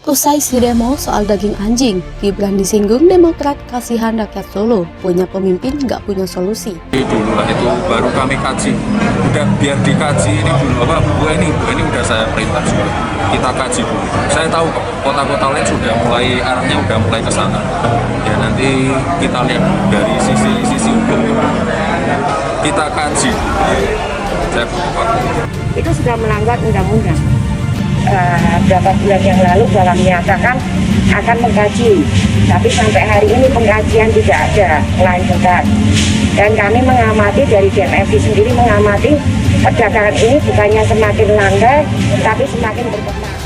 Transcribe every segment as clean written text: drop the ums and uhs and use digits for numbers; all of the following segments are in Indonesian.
Usai si demo soal daging anjing, Gibran disinggung Demokrat kasihan rakyat Solo, punya pemimpin nggak punya solusi. Dulu lah itu baru kami kaji, udah biar dikaji ini dulu bu ini udah saya perintah juga kita kaji dulu. Saya tahu kota-kota lain sudah mulai arahnya udah mulai ke sana. Ya nanti kita lihat dari sisi hukum kita kaji. Saya itu sudah melanggar undang-undang. Beberapa bulan yang lalu Bawang menyatakan akan mengkaji, tapi sampai hari ini pengkajian tidak ada kelanjutan. Dan kami mengamati dari DMFI sendiri mengamati perdagangan ini bukannya semakin langgar, tapi semakin berkembang.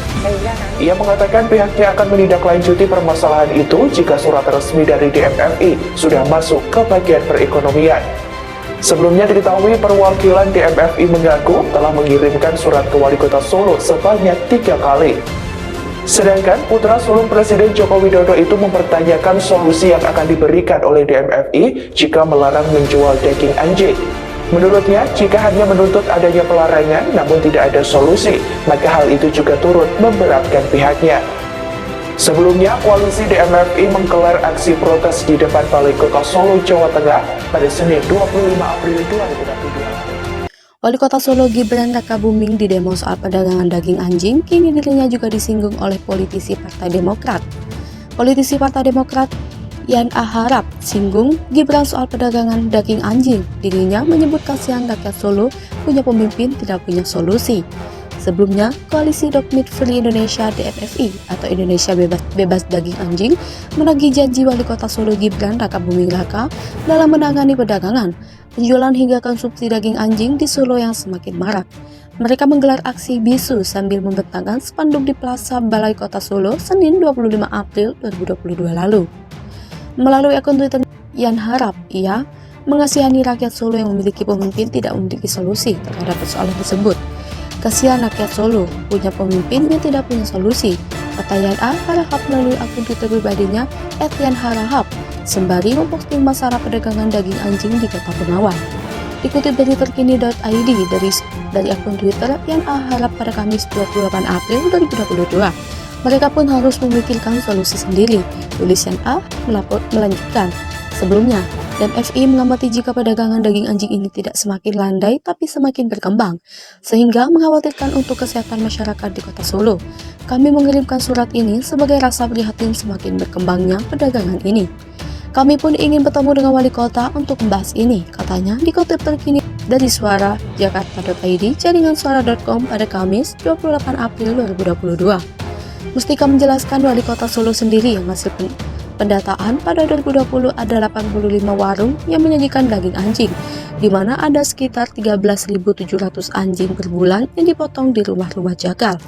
Ia mengatakan pihaknya akan menindaklanjuti permasalahan itu jika surat resmi dari DMFI sudah masuk ke bagian perekonomian. Sebelumnya diketahui perwakilan DMFI mengaku telah mengirimkan surat ke Wali Kota Solo sebanyak 3 kali. Sedangkan putra sulung Presiden Joko Widodo itu mempertanyakan solusi yang akan diberikan oleh DMFI jika melarang menjual daging anjing. Menurutnya, jika hanya menuntut adanya pelarangan namun tidak ada solusi, maka hal itu juga turut memberatkan pihaknya. Sebelumnya, koalisi DMFI menggelar aksi protes di depan Balai Kota Solo, Jawa Tengah pada Senin 25 April 2022. Wali Kota Solo Gibran Rakabuming didemo soal perdagangan daging anjing, kini dirinya juga disinggung oleh politisi Partai Demokrat. Politisi Partai Demokrat Yan A. Harap singgung Gibran soal perdagangan daging anjing, dirinya menyebut kasihan rakyat Solo punya pemimpin tidak punya solusi. Sebelumnya, Koalisi Dog Meat Free Indonesia DMFI atau Indonesia Bebas Daging Anjing menagih janji Wali Kota Solo Gibran Rakabuming Raka dalam menangani perdagangan, penjualan hingga konsumsi daging anjing di Solo yang semakin marak. Mereka menggelar aksi bisu sambil membentangkan spanduk di Plaza Balai Kota Solo Senin 25 April 2022 lalu. Melalui akun Twitter, Yan Harap, ia mengasihani rakyat Solo yang memiliki pemimpin tidak memiliki solusi terhadap persoalan tersebut. Kasihan rakyat Solo punya pemimpin yang tidak punya solusi, kata Yan A. Harahap melalui akun Twitter pribadinya @yanharahap, sembari memposting masalah perdagangan daging anjing di Kota Bengawan. Dikutip dari terkini.id dari akun Twitter Yan A. Harap pada Kamis 28 April 2022, mereka pun harus memikirkan solusi sendiri, tulis Yan A. melanjutkan. Sebelumnya, DMFI mengamati jika perdagangan daging anjing ini tidak semakin landai tapi semakin berkembang, sehingga mengkhawatirkan untuk kesehatan masyarakat di Kota Solo. Kami mengirimkan surat ini sebagai rasa prihatin semakin berkembangnya perdagangan ini. Kami pun ingin bertemu dengan wali kota untuk membahas ini, katanya dikutip terkini dari Suara Jakarta.id, jaringan suara.com pada Kamis 28 April 2022. Mustika menjelaskan wali kota Solo sendiri yang hasil pendataan pada 2020 ada 85 warung yang menyajikan daging anjing, di mana ada sekitar 13.700 anjing per bulan yang dipotong di rumah-rumah jagal.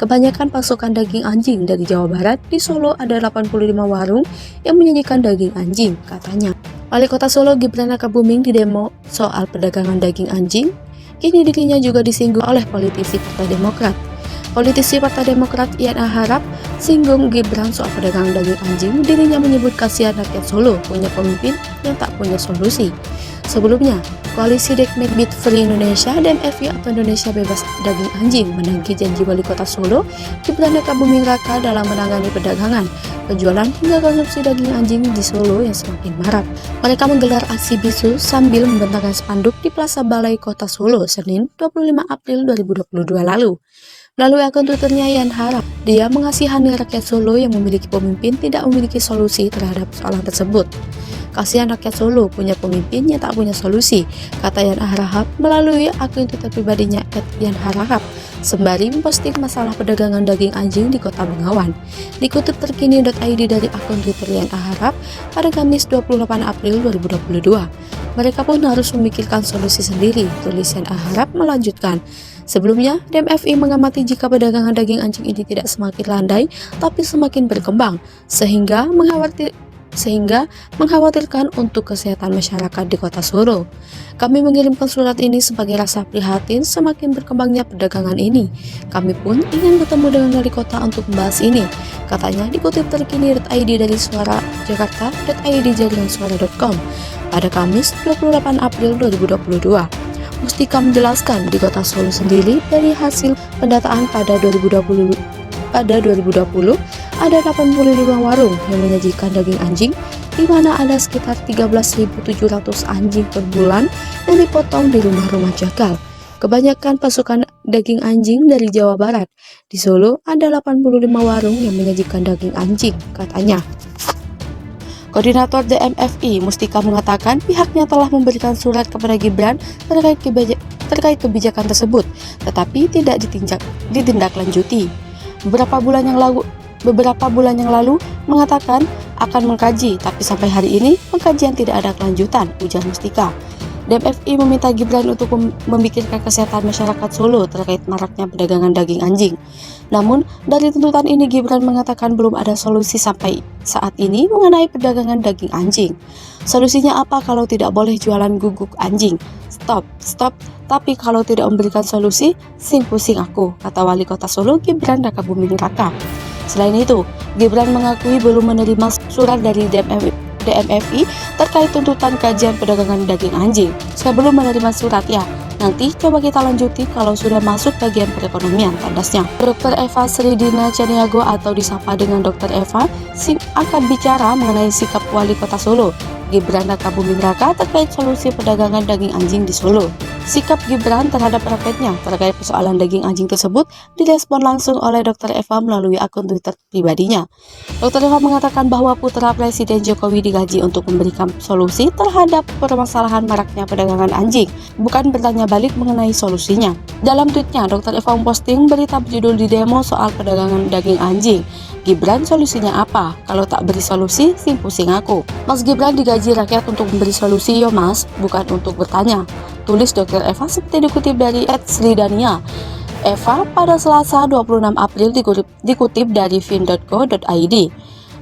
Kebanyakan pasokan daging anjing dari Jawa Barat, di Solo ada 85 warung yang menyajikan daging anjing, katanya. Wali Kota Solo Gibran Rakabuming didemo soal perdagangan daging anjing, kini dirinya juga disinggung oleh politisi Partai Demokrat. Politisi Partai Demokrat Yan A. Harap singgung Gibran soal perdagangan daging anjing, dirinya menyebut kasihan rakyat Solo punya pemimpin yang tak punya solusi. Sebelumnya, Koalisi Dog Meat Free Indonesia DMFI atau Indonesia Bebas Daging Anjing menagih janji Wali Kota Solo Gibran Rakabuming Raka dalam menangani perdagangan, penjualan hingga konsumsi daging anjing di Solo yang semakin marak. Mereka menggelar aksi bisu sambil membentangkan spanduk di Plaza Balai Kota Solo Senin 25 April 2022 lalu. Melalui akun Twitternya Yan Harap, dia mengasihani rakyat Solo yang memiliki pemimpin tidak memiliki solusi terhadap persoalan tersebut. Kasihan rakyat Solo punya pemimpin yang tak punya solusi, kata Yan Harahap melalui akun Twitter pribadinya @yanharahap, sembari memposting masalah perdagangan daging anjing di Kota Bengawan. Dikutip terkini.id dari akun Twitter Yan Harahap pada Kamis 28 April 2022. Mereka pun harus memikirkan solusi sendiri, tulis Yan Harahap melanjutkan. Sebelumnya, DMFI mengamati jika perdagangan daging anjing ini tidak semakin landai, tapi semakin berkembang, sehingga mengkhawatirkan untuk kesehatan masyarakat di Kota Solo. Kami mengirimkan surat ini sebagai rasa prihatin semakin berkembangnya perdagangan ini. Kami pun ingin bertemu dengan wali kota untuk membahas ini, katanya dikutip terkini.id dari Suara Jakarta.id, jaringan suara.com pada Kamis 28 April 2022. Mustika menjelaskan di Kota Solo sendiri dari hasil pendataan pada pada 2020 ada 85 warung yang menyajikan daging anjing, di mana ada sekitar 13.700 anjing per bulan yang dipotong di rumah-rumah jagal. Kebanyakan pasukan daging anjing dari Jawa Barat. Di Solo ada 85 warung yang menyajikan daging anjing, katanya. Koordinator DMFI Mustika mengatakan pihaknya telah memberikan surat kepada Gibran terkait kebijakan tersebut, tetapi tidak ditindaklanjuti. Beberapa bulan yang lalu mengatakan akan mengkaji, tapi sampai hari ini pengkajian tidak ada kelanjutan, ujar Mustika. DMFI meminta Gibran untuk memikirkan kesehatan masyarakat Solo terkait maraknya perdagangan daging anjing. Namun, dari tuntutan ini Gibran mengatakan belum ada solusi sampai saat ini mengenai perdagangan daging anjing. Solusinya apa kalau tidak boleh jualan guguk anjing? Stop, tapi kalau tidak memberikan solusi, pusing aku, kata Wali Kota Solo Gibran Rakabuming Raka. Selain itu, Gibran mengakui belum menerima surat dari DMFI terkait tuntutan kajian perdagangan daging anjing. Saya belum menerima surat ya. Nanti coba kita lanjuti kalau sudah masuk bagian perekonomian, tandasnya. Dr. Eva Sridina Caniago atau disapa dengan Dr. Eva akan bicara mengenai sikap Wali Kota Solo Gibran Rakabuming Raka terkait solusi perdagangan daging anjing di Solo. Sikap Gibran terhadap rakyatnya terkait persoalan daging anjing tersebut direspon langsung oleh Dr. Eva melalui akun Twitter pribadinya. Dr. Eva mengatakan bahwa putra Presiden Jokowi digaji untuk memberikan solusi terhadap permasalahan maraknya perdagangan anjing, bukan bertanya balik mengenai solusinya. Dalam tweetnya, Dr. Eva memposting berita berjudul "Di demo soal perdagangan daging anjing. Gibran solusinya apa? Kalau tak beri solusi, pusing aku." Mas Gibran digaji rakyat untuk memberi solusi, yo mas, bukan untuk bertanya, tulis Dr. Eva seperti dikutip dari @sridania. Eva pada Selasa 26 April dikutip dari fin.co.id.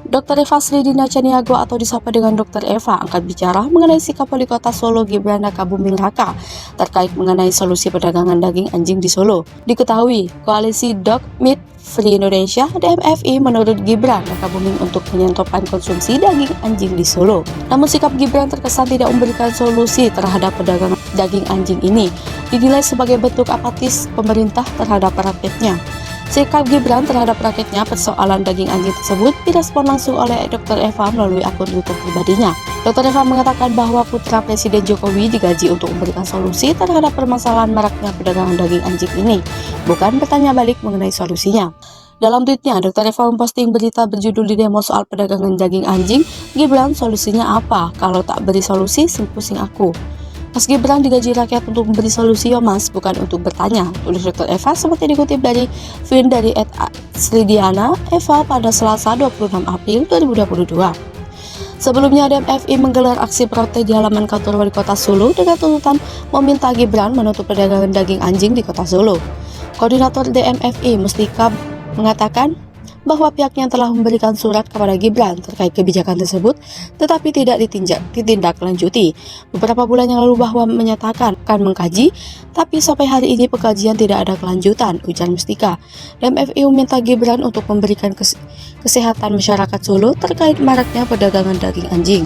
Dr. Eva Sridina Caniago atau disapa dengan Dr. Eva akan bicara mengenai sikap Wali Kota Solo Gibran Rakabuming Raka terkait mengenai solusi perdagangan daging anjing di Solo. Diketahui, koalisi Dog Meat Free Indonesia DMFI menurut Gibran Rakabuming untuk menyetopkan konsumsi daging anjing di Solo. Namun sikap Gibran terkesan tidak memberikan solusi terhadap perdagangan daging anjing ini, dinilai sebagai bentuk apatis pemerintah terhadap rakyatnya. Sikap Gibran terhadap rakyatnya persoalan daging anjing tersebut direspon langsung oleh Dr. Eva melalui akun Twitter pribadinya. Dr. Eva mengatakan bahwa putra Presiden Jokowi digaji untuk memberikan solusi terhadap permasalahan maraknya perdagangan daging anjing ini, bukan bertanya balik mengenai solusinya. Dalam tweetnya, Dr. Eva memposting berita berjudul "Di demo soal perdagangan daging anjing, Gibran solusinya apa? Kalau tak beri solusi, pusing aku." Mas Gibran digaji rakyat untuk memberi solusi, yo mas, bukan untuk bertanya, tulis Dr. Eva seperti dikutip dari fin dari @sridiana Eva pada Selasa 26 April 2022. Sebelumnya DMFI menggelar aksi protes di halaman kantor Wali Kota Solo dengan tuntutan meminta Gibran menutup perdagangan daging anjing di Kota Solo. Koordinator DMFI Mustika mengatakan bahwa pihaknya telah memberikan surat kepada Gibran terkait kebijakan tersebut, tetapi tidak ditindaklanjuti. Beberapa bulan yang lalu bahwa menyatakan akan mengkaji, tapi sampai hari ini pengkajian tidak ada kelanjutan, ujar Mustika. DMFI meminta Gibran untuk memberikan kesehatan masyarakat Solo terkait maraknya perdagangan daging anjing.